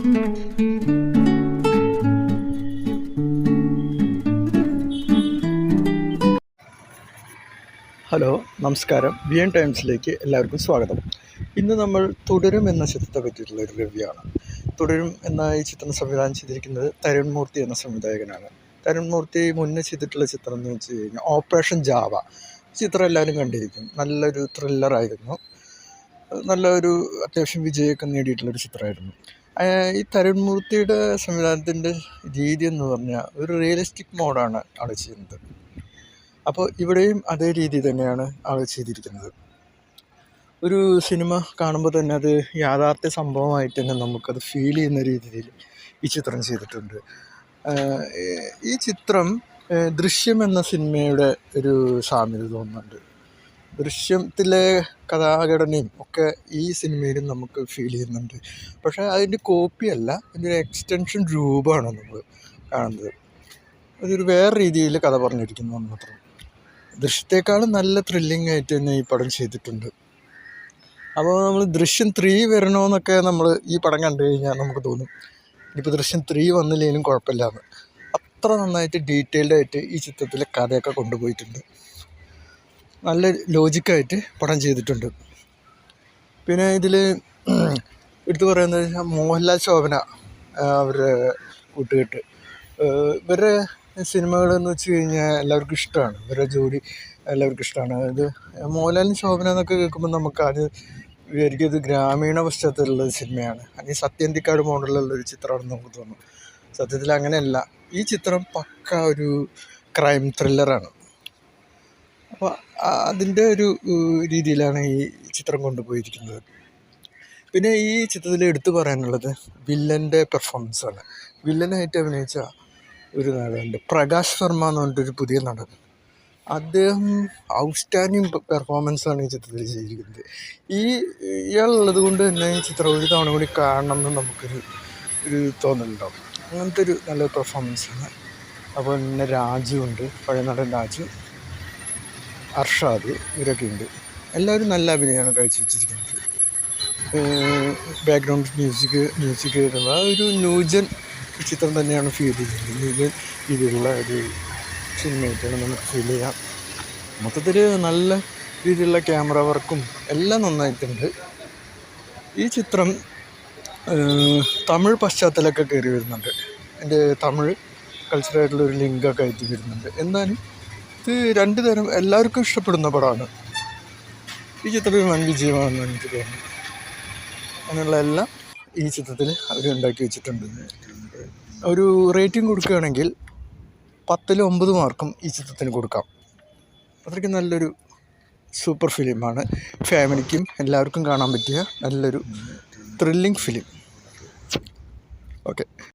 Hello, നമസ്കാരം. VN ടൈംസിലേക്ക് എല്ലാവർക്കും സ്വാഗതം. ഇന്ന് നമ്മൾ തുടരും എന്ന ചിത്രത്തെ പറ്റിയിട്ടുള്ള ഒരു റിവ്യൂ ആണ്. തുടരും എന്ന ഈ ചിത്രം സംവിധാനം ചെയ്തിരിക്കുന്നത് തരുൺ മൂർത്തി എന്ന സംവിധായകനാണ്. തരുൺ മൂർത്തി മുന്നേ ചെയ്തിട്ടുള്ള ചിത്രം എന്ന് വെച്ച് കഴിഞ്ഞാൽ ഓപ്പറേഷൻ ജാവ. ചിത്രം എല്ലാവരും കണ്ടിരിക്കും. നല്ലൊരു ത്രില്ലറായിരുന്നു. നല്ലൊരു അത്യാവശ്യം വിജയമൊക്കെ നേടിയിട്ടുള്ളൊരു ചിത്രമായിരുന്നു. ഈ തരുൺ മൂർത്തിയുടെ സംവിധാനത്തിൻ്റെ രീതി എന്ന് പറഞ്ഞാൽ ഒരു റിയലിസ്റ്റിക് മോഡാണ് ആൾ ചെയ്യുന്നത്. അപ്പോൾ ഇവിടെയും അതേ രീതി തന്നെയാണ് ആൾ ചെയ്തിരിക്കുന്നത്. ഒരു സിനിമ കാണുമ്പോൾ തന്നെ അത് യാഥാർത്ഥ്യ സംഭവമായിട്ട് തന്നെ നമുക്കത് ഫീൽ ചെയ്യുന്ന രീതിയിൽ ഈ ചിത്രം ചെയ്തിട്ടുണ്ട്. ഈ ചിത്രം ദൃശ്യം എന്ന സിനിമയുടെ ഒരു സാമ്യത തോന്നുന്നുണ്ട്. ദൃശ്യത്തിലെ കഥാഘടനയും ഒക്കെ ഈ സിനിമയിലും നമുക്ക് ഫീൽ ചെയ്യുന്നുണ്ട്. പക്ഷേ അതിൻ്റെ കോപ്പിയല്ല, ഇതിൻ്റെ എക്സ്റ്റൻഷൻ രൂപമാണ് നമ്മൾ കാണുന്നത്. അതൊരു വേറെ രീതിയിൽ കഥ പറഞ്ഞിരിക്കുന്നു മാത്രം. ദൃശ്യത്തെക്കാളും നല്ല ത്രില്ലിംഗ് ആയിട്ട് തന്നെ ഈ പടം ചെയ്തിട്ടുണ്ട്. അപ്പോൾ നമ്മൾ ദൃശ്യം 3 വരണമെന്നൊക്കെ നമ്മൾ ഈ പടം കണ്ടു കഴിഞ്ഞാൽ നമുക്ക് തോന്നും ഇനിയിപ്പോൾ ദൃശ്യം 3 വന്നില്ലെങ്കിലും കുഴപ്പമില്ലാന്ന്. അത്ര നന്നായിട്ട് ഡീറ്റെയിൽഡായിട്ട് ഈ ചിത്രത്തിലെ കഥയൊക്കെ കൊണ്ടുപോയിട്ടുണ്ട്. നല്ല ലോജിക്കായിട്ട് പടം ചെയ്തിട്ടുണ്ട്. പിന്നെ ഇതിൽ എടുത്തു പറയുന്നത് മോഹൻലാൽ, ശോഭന, അവരുടെ കൂട്ടുകെട്ട്, ഇവരുടെ സിനിമകളെന്ന് വെച്ച് കഴിഞ്ഞാൽ എല്ലാവർക്കും ഇഷ്ടമാണ്. ഇവരുടെ ജോഡി എല്ലാവർക്കും ഇഷ്ടമാണ്. ഇത് മോഹൻലാലും ശോഭന എന്നൊക്കെ കേൾക്കുമ്പോൾ നമുക്ക് അത് വിചാരിക്കും ഇത് ഗ്രാമീണ പശ്ചാത്തലമുള്ള സിനിമയാണ്, അല്ലെങ്കിൽ സത്യന്തിക്കാട് മോഡലുള്ളൊരു ചിത്രമാണെന്ന് നമുക്ക് തോന്നും. സത്യത്തിൽ അങ്ങനെയല്ല. ഈ ചിത്രം പക്ക ഒരു ക്രൈം ത്രില്ലറാണ്. അപ്പോൾ അതിൻ്റെ ഒരു രീതിയിലാണ് ഈ ചിത്രം കൊണ്ടുപോയിരിക്കുന്നത്. പിന്നെ ഈ ചിത്രത്തിൽ എടുത്തു പറയാനുള്ളത് വില്ലൻ്റെ പെർഫോമൻസാണ്. വില്ലനായിട്ട് അഭിനയിച്ച ഒരു നടനുണ്ട്, പ്രകാശ് വർമ്മ എന്ന് പറഞ്ഞിട്ടൊരു പുതിയ നടൻ. അദ്ദേഹം ഔട്ട്സ്റ്റാൻഡിങ് പെർഫോമൻസാണ് ഈ ചിത്രത്തിൽ ചെയ്തിരിക്കുന്നത്. ഇയാളുള്ളത് കൊണ്ട് തന്നെ ഈ ചിത്രം ഒരു തവണ കൂടി കാണണം എന്ന് നമുക്കൊരു തോന്നലുണ്ടാവും. അങ്ങനത്തെ ഒരു നല്ല പെർഫോമൻസാണ്. അപ്പോൾ പിന്നെ രാജു ഉണ്ട്, പഴയ നടൻ രാജു, അർഷാദ്, ഇവരൊക്കെ ഉണ്ട്. എല്ലാവരും നല്ല അഭിനയമാണ് കാഴ്ചവെച്ചിരിക്കുന്നത്. ബാക്ക്ഗ്രൗണ്ട് മ്യൂസിക് കേൾക്കുന്നത് ഒരു ന്യൂജൻ ചിത്രം തന്നെയാണ് ഫീൽ ചെയ്യുന്നത്. ന്യൂജൻ രീതിയിലുള്ള ഒരു സിനിമയായിട്ടാണ് നമുക്ക് ഫീൽ ചെയ്യാം. മൊത്തത്തിൽ നല്ല രീതിയിലുള്ള ക്യാമറ വർക്കും എല്ലാം നന്നായിട്ടുണ്ട്. ഈ ചിത്രം തമിഴ് പശ്ചാത്തലമൊക്കെ കയറി വരുന്നുണ്ട്. എൻ്റെ തമിഴ് കൾച്ചറായിട്ടുള്ളൊരു ലിങ്കൊക്കെ ആയിട്ട് വരുന്നുണ്ട്. എന്നാലും ഇത് രണ്ട് തരം എല്ലാവർക്കും ഇഷ്ടപ്പെടുന്ന പടമാണ്. ഈ ചിത്രം വൻ വിജയമാണെന്ന് എനിക്ക് തോന്നുന്നു. അങ്ങനെയുള്ള എല്ലാം ഈ ചിത്രത്തിൽ അവർ ഉണ്ടാക്കി വെച്ചിട്ടുണ്ട്. ഒരു റേറ്റിംഗ് കൊടുക്കുകയാണെങ്കിൽ 10ൽ 9 മാർക്കും ഈ ചിത്രത്തിന് കൊടുക്കാം. അത്രയ്ക്ക് നല്ലൊരു സൂപ്പർ ഫിലിമാണ്. ഫാമിലിക്കും എല്ലാവർക്കും കാണാൻ പറ്റിയ നല്ലൊരു ത്രില്ലിംഗ് ഫിലിം. ഓക്കെ.